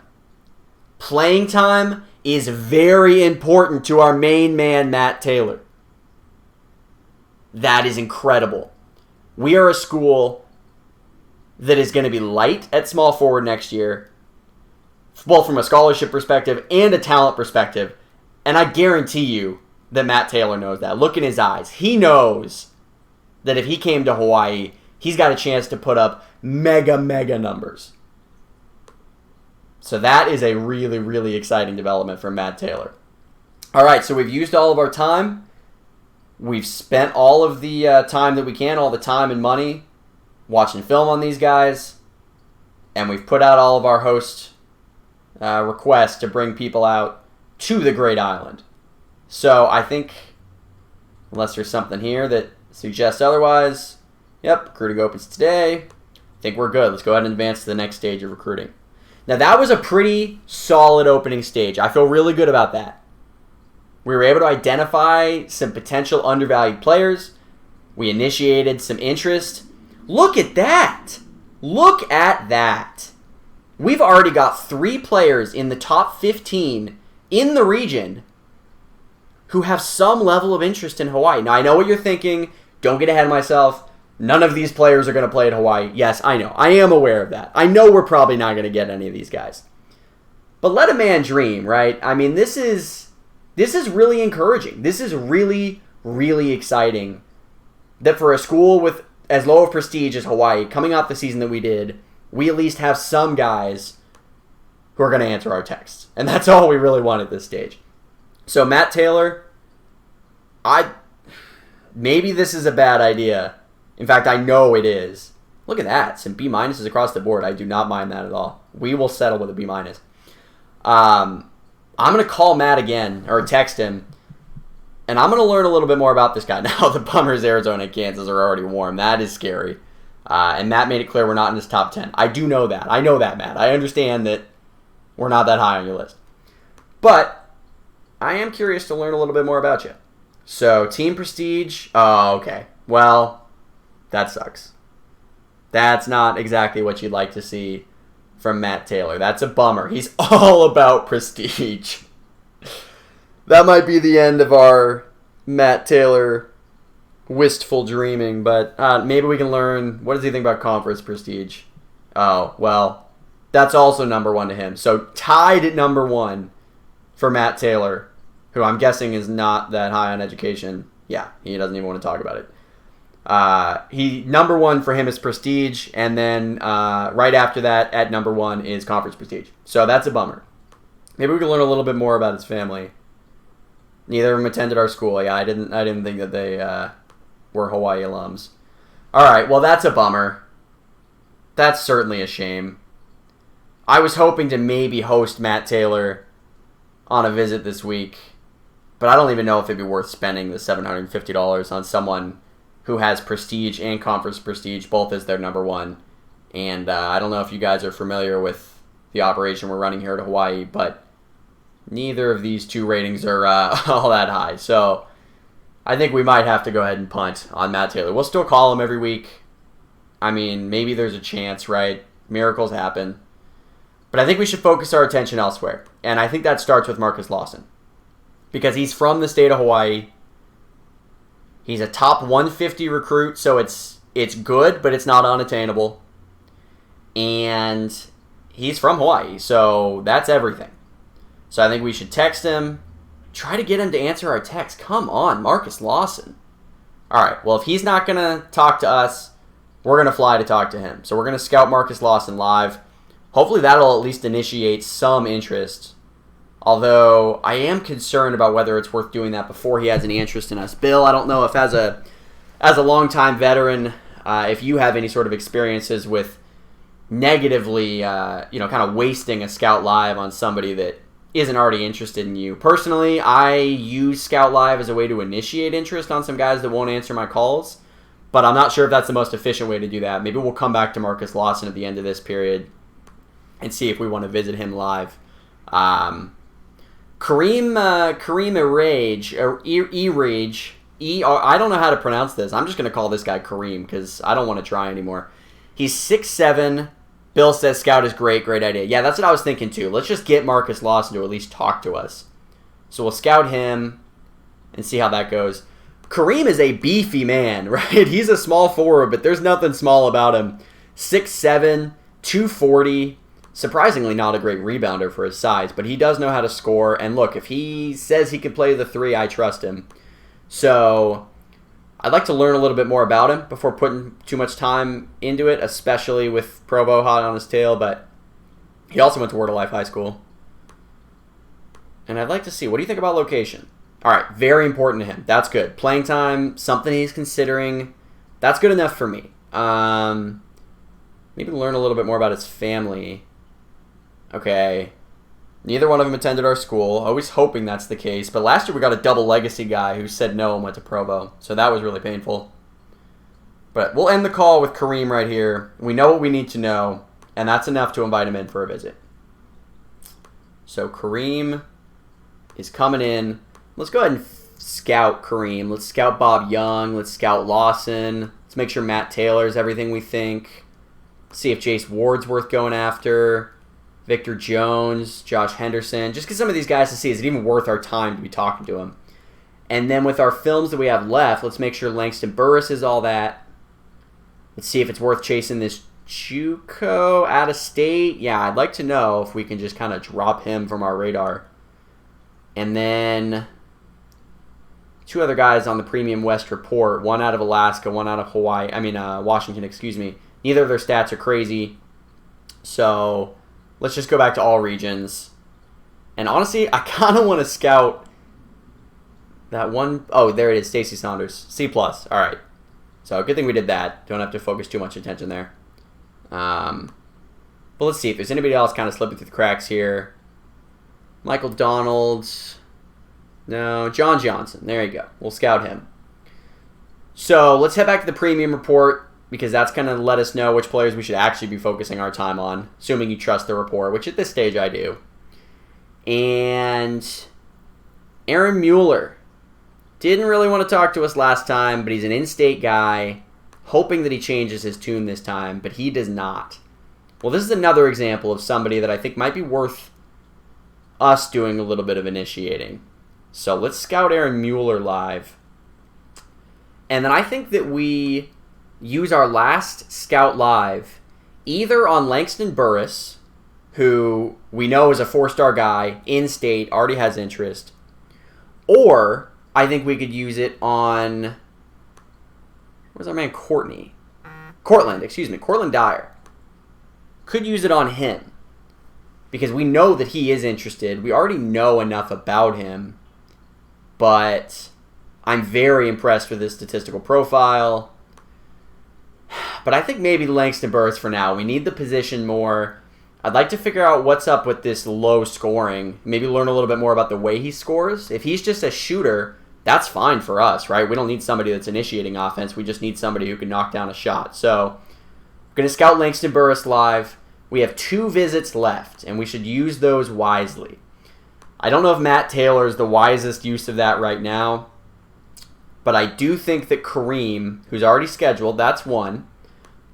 Playing time is very important to our main man, Matt Taylor. That is incredible. We are a school that is going to be light at small forward next year, both from a scholarship perspective and a talent perspective. And I guarantee you that Matt Taylor knows that. Look in his eyes. He knows that if he came to Hawaii, he's got a chance to put up mega numbers. So that is a really, really exciting development from Matt Taylor. All right, so we've used all of our time. We've spent all of the time that we can, all the time and money, watching film on these guys. And we've put out all of our host requests to bring people out to the Great Island. So I think, unless there's something here that suggests otherwise, yep, recruiting opens today. I think we're good. Let's go ahead and advance to the next stage of recruiting. Now, that was a pretty solid opening stage. I feel really good about that. We were able to identify some potential undervalued players. We initiated some interest. Look at that. Look at that. We've already got 3 players in the top 15 in the region who have some level of interest in Hawaii. Now, I know what you're thinking. Don't get ahead of myself. None of these players are going to play at Hawaii. Yes, I know. I am aware of that. I know we're probably not going to get any of these guys. But let a man dream, right? I mean, this is really encouraging. This is really, really exciting that for a school with as low of prestige as Hawaii, coming off the season that we did, we at least have some guys who are going to answer our texts. And that's all we really want at this stage. So, Matt Taylor, maybe this is a bad idea. In fact, I know it is. Look at that. Some B minuses across the board. I do not mind that at all. We will settle with a B minus. I'm going to call Matt again, or text him, and I'm going to learn a little bit more about this guy. Now, the bummers, Arizona and Kansas are already warm. That is scary. And Matt made it clear we're not in his top 10. I do know that. I know that, Matt. I understand that we're not that high on your list. But I am curious to learn a little bit more about you. So, team prestige. Oh, okay. Well, that sucks. That's not exactly what you'd like to see from Matt Taylor. That's a bummer. He's all about prestige. That might be the end of our Matt Taylor wistful dreaming, but maybe we can learn, what does he think about conference prestige? Oh, well, that's also number 1 to him. So tied at number 1 for Matt Taylor, who I'm guessing is not that high on education. Yeah, he doesn't even want to talk about it. Number 1 for him is prestige, and then right after that, at number 1 is conference prestige. So that's a bummer. Maybe we can learn a little bit more about his family. Neither of them attended our school. Yeah, I didn't think that they were Hawaii alums. All right, well, that's a bummer. That's certainly a shame. I was hoping to maybe host Matt Taylor on a visit this week, but I don't even know if it'd be worth spending the $750 on someone who has prestige and conference prestige both as their number 1. And I don't know if you guys are familiar with the operation we're running here at Hawaii, but neither of these 2 ratings are all that high. So I think we might have to go ahead and punt on Matt Taylor. We'll still call him every week. I mean, maybe there's a chance, right? Miracles happen. But I think we should focus our attention elsewhere. And I think that starts with Marcus Lawson. Because he's from the state of Hawaii. He's a top 150 recruit, so it's good, but it's not unattainable. And he's from Hawaii, so that's everything. So I think we should text him, try to get him to answer our text. Come on, Marcus Lawson. All right, well, if he's not going to talk to us, we're going to fly to talk to him. So we're going to scout Marcus Lawson live. Hopefully that'll at least initiate some interest. Although I am concerned about whether it's worth doing that before he has any interest in us. Bill, I don't know if as a longtime veteran, if you have any sort of experiences with negatively, kind of wasting a scout live on somebody that isn't already interested in you. Personally, I use Scout Live as a way to initiate interest on some guys that won't answer my calls, but I'm not sure if that's the most efficient way to do that. Maybe we'll come back to Marcus Lawson at the end of this period and see if we want to visit him live. Kareem Erage, I don't know how to pronounce this. I'm just going to call this guy Kareem because I don't want to try anymore. He's 6'7". Bill says Scout is great. Great idea. Yeah, that's what I was thinking too. Let's just get Marcus Lawson to at least talk to us. So we'll scout him and see how that goes. Kareem is a beefy man, right? He's a small forward, but there's nothing small about him. 6'7", 240. Surprisingly not a great rebounder for his size, but he does know how to score. And look, if he says he can play the 3, I trust him. So I'd like to learn a little bit more about him before putting too much time into it, especially with Provo hot on his tail, but he also went to Word of Life High School. And I'd like to see, what do you think about location? All right, very important to him. That's good. Playing time, something he's considering. That's good enough for me. Maybe learn a little bit more about his family. Okay. Neither one of them attended our school. Always hoping that's the case. But last year we got a double legacy guy who said no and went to Provo. So that was really painful. But we'll end the call with Kareem right here. We know what we need to know. And that's enough to invite him in for a visit. So Kareem is coming in. Let's go ahead and scout Kareem. Let's scout Bob Young. Let's scout Lawson. Let's make sure Matt Taylor's everything we think. See if Jace Ward's worth going after. Victor Jones, Josh Henderson. Just get some of these guys to see, is it even worth our time to be talking to him? And then with our films that we have left, let's make sure Langston Burris is all that. Let's see if it's worth chasing this JUCO out of state. Yeah, I'd like to know if we can just kind of drop him from our radar. And then 2 other guys on the Premium West report. One out of Alaska, one out of Washington, excuse me. Neither of their stats are crazy. So let's just go back to all regions. And honestly, I kind of want to scout that one. Oh, there it is, Stacy Saunders. C+. All right. So good thing we did that. Don't have to focus too much attention there. But let's see if there's anybody else kind of slipping through the cracks here. Michael Donald. No, John Johnson. There you go. We'll scout him. So let's head back to the premium report, because that's going to let us know which players we should actually be focusing our time on, assuming you trust the report, which at this stage I do. And Aaron Mueller didn't really want to talk to us last time, but he's an in-state guy, hoping that he changes his tune this time, but he does not. Well, this is another example of somebody that I think might be worth us doing a little bit of initiating. So let's scout Aaron Mueller live. And then I think that we use our last scout live either on Langston Burris, who we know is a 4-star guy, in-state, already has interest, or I think we could use it on, where's our man Courtland, Courtland Dyer. Could use it on him, because we know that he is interested. We already know enough about him, but I'm very impressed with his statistical profile. But I think maybe Langston Burris for now. We need the position more. I'd like to figure out what's up with this low scoring. Maybe learn a little bit more about the way he scores. If he's just a shooter, that's fine for us, right? We don't need somebody that's initiating offense. We just need somebody who can knock down a shot. So we're going to scout Langston Burris live. We have 2 visits left, and we should use those wisely. I don't know if Matt Taylor is the wisest use of that right now, but I do think that Kareem, who's already scheduled, that's one.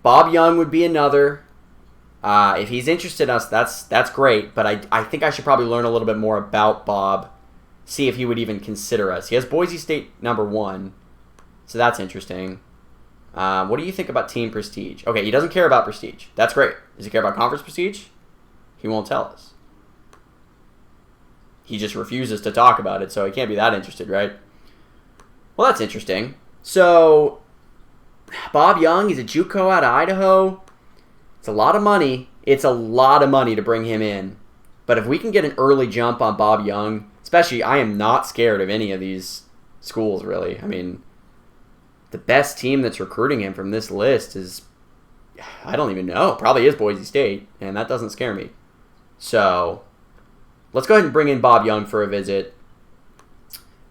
Bob Young would be another. If he's interested in us, that's great, but I think I should probably learn a little bit more about Bob, see if he would even consider us. He has Boise State #1, so that's interesting. What do you think about team prestige? Okay, he doesn't care about prestige. That's great. Does he care about conference prestige? He won't tell us. He just refuses to talk about it, so he can't be that interested, right? Well, that's interesting. So, Bob Young, he's a JUCO out of Idaho. It's a lot of money. It's a lot of money to bring him in. But if we can get an early jump on Bob Young, especially, I am not scared of any of these schools, really. I mean, the best team that's recruiting him from this list is, I don't even know, probably is Boise State, and that doesn't scare me. So, let's go ahead and bring in Bob Young for a visit.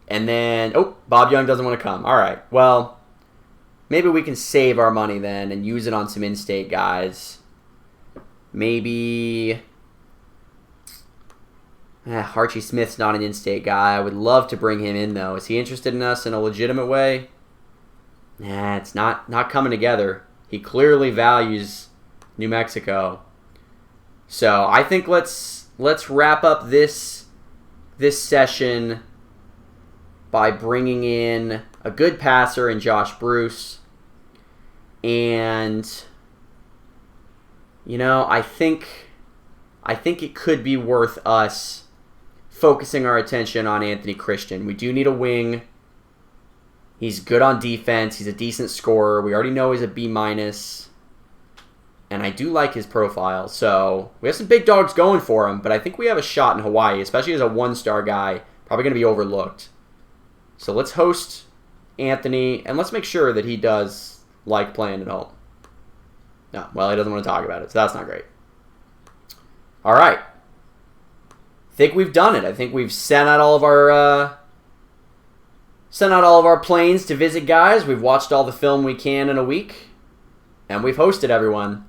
And then, oh, Bob Young doesn't want to come. All right, well, maybe we can save our money then and use it on some in-state guys. Maybe Archie Smith's not an in-state guy. I would love to bring him in, though. Is he interested in us in a legitimate way? Nah, it's not coming together. He clearly values New Mexico. So I think let's wrap up this session by bringing in a good passer in Josh Bruce. And, you know, I think it could be worth us focusing our attention on Anthony Christian. We do need a wing. He's good on defense. He's a decent scorer. We already know he's a B-. And I do like his profile. So we have some big dogs going for him, but I think we have a shot in Hawaii, especially as a one-star guy. Probably going to be overlooked. So let's host Anthony, and let's make sure that he does like playing at home. No, well, he doesn't want to talk about it, so that's not great. All right. I think we've done it. I think we've sent out all of our planes to visit guys. We've watched all the film we can in a week, and we've hosted everyone.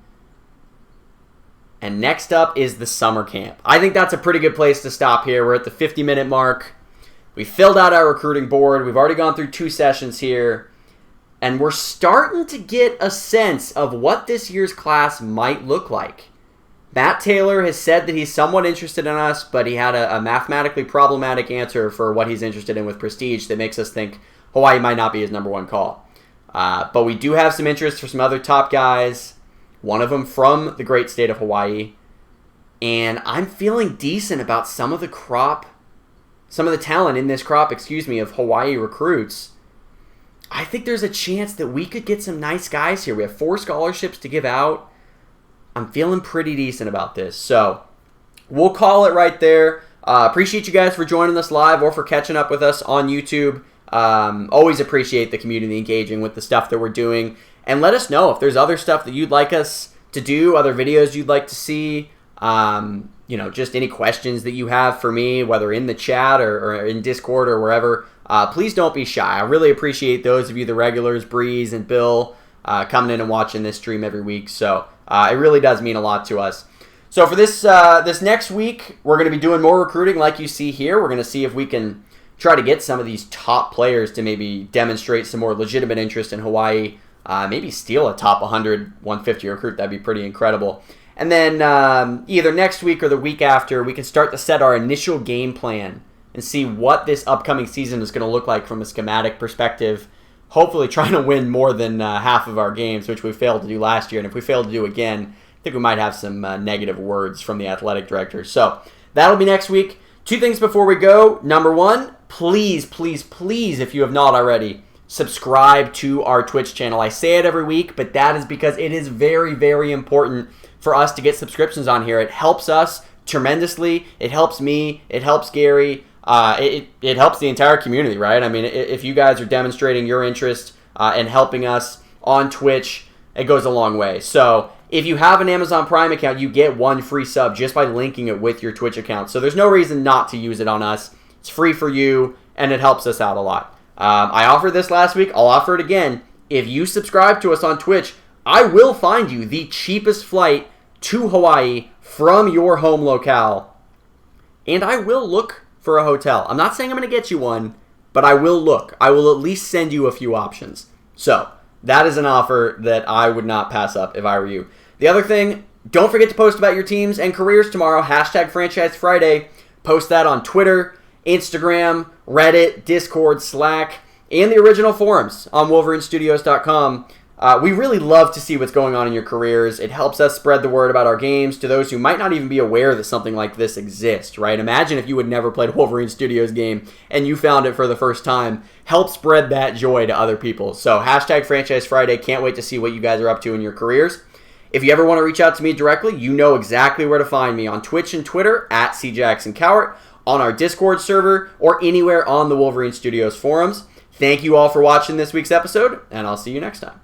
And next up is the summer camp. I think that's a pretty good place to stop here. We're at the 50-minute mark. We filled out our recruiting board. We've already gone through 2 sessions here. And we're starting to get a sense of what this year's class might look like. Matt Taylor has said that he's somewhat interested in us, but he had a mathematically problematic answer for what he's interested in with Prestige that makes us think Hawaii might not be his #1 call. But we do have some interest for some other top guys, one of them from the great state of Hawaii. And I'm feeling decent about some of the talent in this crop, of Hawaii recruits. I think there's a chance that we could get some nice guys here. We have 4 scholarships to give out. I'm feeling pretty decent about this. So we'll call it right there. Appreciate you guys for joining us live or for catching up with us on YouTube. Always appreciate the community engaging with the stuff that we're doing. And let us know if there's other stuff that you'd like us to do, other videos you'd like to see. Just any questions that you have for me, whether in the chat or in Discord or wherever. Please don't be shy. I really appreciate those of you, the regulars, Breeze and Bill, coming in and watching this stream every week. So it really does mean a lot to us. So for this next week, we're going to be doing more recruiting like you see here. We're going to see if we can try to get some of these top players to maybe demonstrate some more legitimate interest in Hawaii. Maybe steal a top 100, 150 recruit. That'd be pretty incredible. And then either next week or the week after, we can start to set our initial game plan and see what this upcoming season is going to look like from a schematic perspective. Hopefully trying to win more than half of our games, which we failed to do last year. And if we fail to do again, I think we might have some negative words from the athletic director. So that'll be next week. 2 things before we go. Number 1, please, please, please, if you have not already, subscribe to our Twitch channel. I say it every week, but that is because it is very, very important for us to get subscriptions on here. It helps us tremendously. It helps me. It helps Gary. It helps the entire community, right? I mean, if you guys are demonstrating your interest and helping us on Twitch, it goes a long way. So if you have an Amazon Prime account, you get 1 free sub just by linking it with your Twitch account. So there's no reason not to use it on us. It's free for you, and it helps us out a lot. I offered this last week. I'll offer it again. If you subscribe to us on Twitch, I will find you the cheapest flight to Hawaii from your home locale. And I will look for a hotel. I'm not saying I'm going to get you one, but I will look. I will at least send you a few options. So that is an offer that I would not pass up if I were you. The other thing, don't forget to post about your teams and careers tomorrow. #Franchise Friday. Post that on Twitter, Instagram, Reddit, Discord, Slack, and the original forums on WolverineStudios.com. We really love to see what's going on in your careers. It helps us spread the word about our games to those who might not even be aware that something like this exists, right? Imagine if you had never played a Wolverine Studios game and you found it for the first time. Help spread that joy to other people. So #Franchise Friday. Can't wait to see what you guys are up to in your careers. If you ever want to reach out to me directly, you know exactly where to find me on Twitch and Twitter @CJacksonCowart, on our Discord server, or anywhere on the Wolverine Studios forums. Thank you all for watching this week's episode, and I'll see you next time.